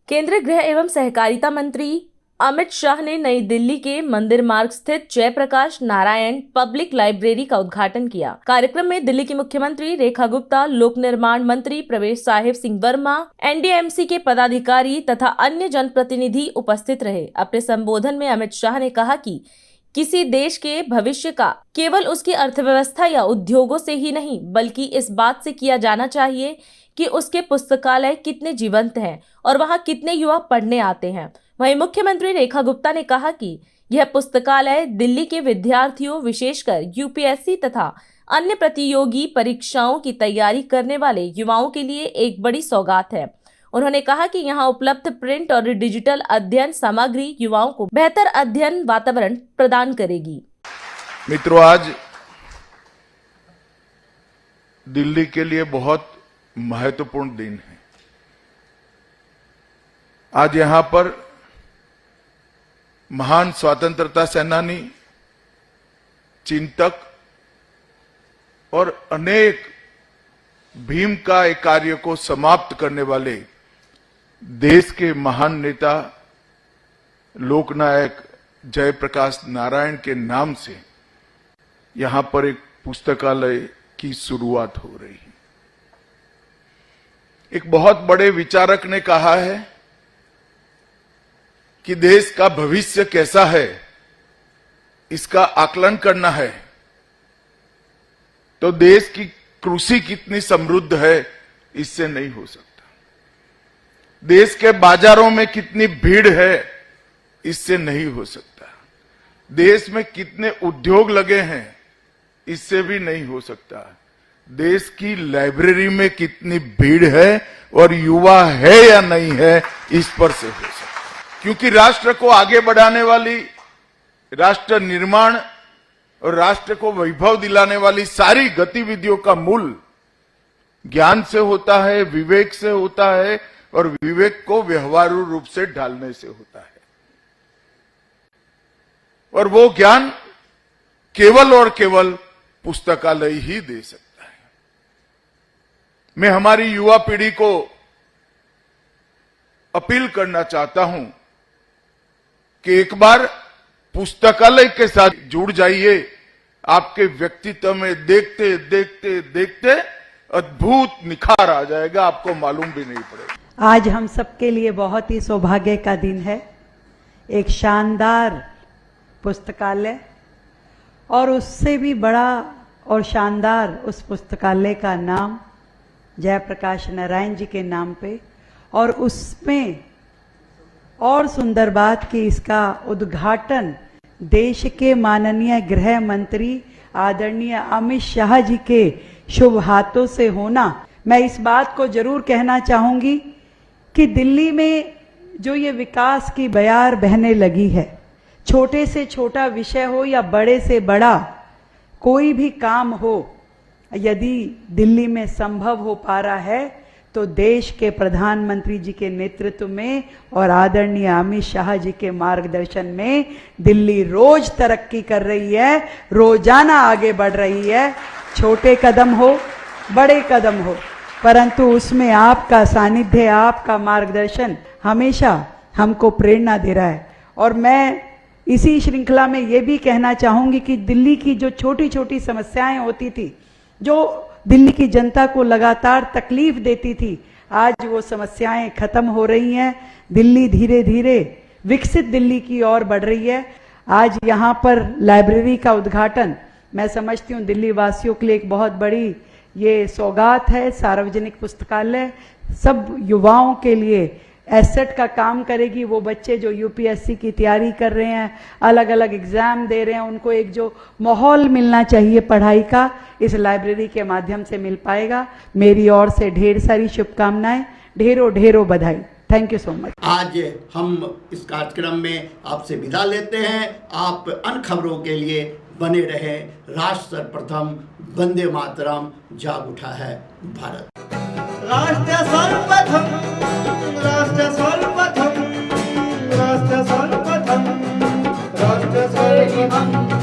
केंद्रीय गृह एवं सहकारिता मंत्री अमित शाह ने नई दिल्ली के मंदिर मार्ग स्थित जयप्रकाश नारायण पब्लिक लाइब्रेरी का उद्घाटन किया। कार्यक्रम में दिल्ली की मुख्यमंत्री रेखा गुप्ता, लोक निर्माण मंत्री प्रवेश साहिब सिंह वर्मा, एनडीएमसी के पदाधिकारी तथा अन्य जनप्रतिनिधि उपस्थित रहे। अपने संबोधन में अमित शाह ने कहा कि किसी देश के भविष्य का केवल उसकी अर्थव्यवस्था या उद्योगों से ही नहीं, बल्कि इस बात से किया जाना चाहिए कि उसके पुस्तकालय कितने जीवंत हैं और वहां कितने युवा पढ़ने आते हैं। वहीं मुख्यमंत्री रेखा गुप्ता ने कहा कि यह पुस्तकालय दिल्ली के विद्यार्थियों, विशेषकर यूपीएससी तथा अन्य प्रतियोगी परीक्षाओं की तैयारी करने वाले युवाओं के लिए एक बड़ी सौगात है। उन्होंने कहा कि यहाँ उपलब्ध प्रिंट और डिजिटल अध्ययन सामग्री युवाओं को बेहतर अध्ययन वातावरण प्रदान करेगी। मित्रों, आज दिल्ली के लिए बहुत महत्वपूर्ण दिन है। आज यहां पर महान स्वतंत्रता सेनानी, चिंतक और अनेक भीम का एक कार्य को समाप्त करने वाले देश के महान नेता लोकनायक जयप्रकाश नारायण के नाम से यहां पर एक पुस्तकालय की शुरुआत हो रही है। एक बहुत बड़े विचारक ने कहा है कि देश का भविष्य कैसा है, इसका आकलन करना है तो देश की कृषि कितनी समृद्ध है इससे नहीं हो सकता। देश के बाजारों में कितनी भीड़ है इससे नहीं हो सकता। देश में कितने उद्योग लगे हैं इससे भी नहीं हो सकता। देश की लाइब्रेरी में कितनी भीड़ है और युवा है या नहीं है इस पर से हो सकता। क्योंकि राष्ट्र को आगे बढ़ाने वाली, राष्ट्र निर्माण और राष्ट्र को वैभव दिलाने वाली सारी गतिविधियों का मूल ज्ञान से होता है, विवेक से होता है और विवेक को व्यवहारू रूप से ढालने से होता है। और वो ज्ञान केवल और केवल पुस्तकालय ही दे सकता है। मैं हमारी युवा पीढ़ी को अपील करना चाहता हूं कि एक बार पुस्तकालय के साथ जुड़ जाइए। आपके व्यक्तित्व में देखते देखते देखते अद्भुत निखार आ जाएगा, आपको मालूम भी नहीं पड़ेगा। आज हम सबके लिए बहुत ही सौभाग्य का दिन है। एक शानदार पुस्तकालय और उससे भी बड़ा और शानदार उस पुस्तकालय का नाम जयप्रकाश नारायण जी के नाम पे, और उसमें और सुंदर बात कि इसका उद्घाटन देश के माननीय गृह मंत्री आदरणीय अमित शाह जी के शुभ हाथों से होना। मैं इस बात को जरूर कहना चाहूंगी कि दिल्ली में जो ये विकास की बयार बहने लगी है, छोटे से छोटा विषय हो या बड़े से बड़ा कोई भी काम हो, यदि दिल्ली में संभव हो पा रहा है तो देश के प्रधानमंत्री जी के नेतृत्व में और आदरणीय अमित शाह जी के मार्गदर्शन में दिल्ली रोज तरक्की कर रही है, रोजाना आगे बढ़ रही है। छोटे कदम हो, बड़े कदम हो, परंतु उसमें आपका सानिध्य, आपका मार्गदर्शन हमेशा हमको प्रेरणा दे रहा है। और मैं इसी श्रृंखला में ये भी कहना चाहूंगी कि दिल्ली की जो छोटी छोटी समस्याएं होती थी, जो दिल्ली की जनता को लगातार तकलीफ देती थी, आज वो समस्याएं खत्म हो रही हैं। दिल्ली धीरे धीरे विकसित दिल्ली की ओर बढ़ रही है। आज यहाँ पर लाइब्रेरी का उद्घाटन मैं समझती हूँ दिल्ली वासियों के लिए एक बहुत बड़ी ये सौगात है। सार्वजनिक पुस्तकालय सब युवाओं के लिए एसेट का काम करेगी। वो बच्चे जो यूपीएससी की तैयारी कर रहे हैं, अलग अलग एग्जाम दे रहे हैं, उनको एक जो माहौल मिलना चाहिए पढ़ाई का, इस लाइब्रेरी के माध्यम से मिल पाएगा। मेरी ओर से ढेर सारी शुभकामनाएं, ढेरों ढेरों बधाई। Thank you so much. आज हम इस कार्यक्रम में आपसे विदा लेते हैं। आप अन्य खबरों के लिए बने रहे। राष्ट्र सर्वप्रथम, वंदे मातरम, जाग उठा है भारत। राष्ट्र सर्वप्रथम, राष्ट्र सर्वप्रथम, राष्ट्र सर्वप्रथम, राष्ट्र सर्वप्रथम।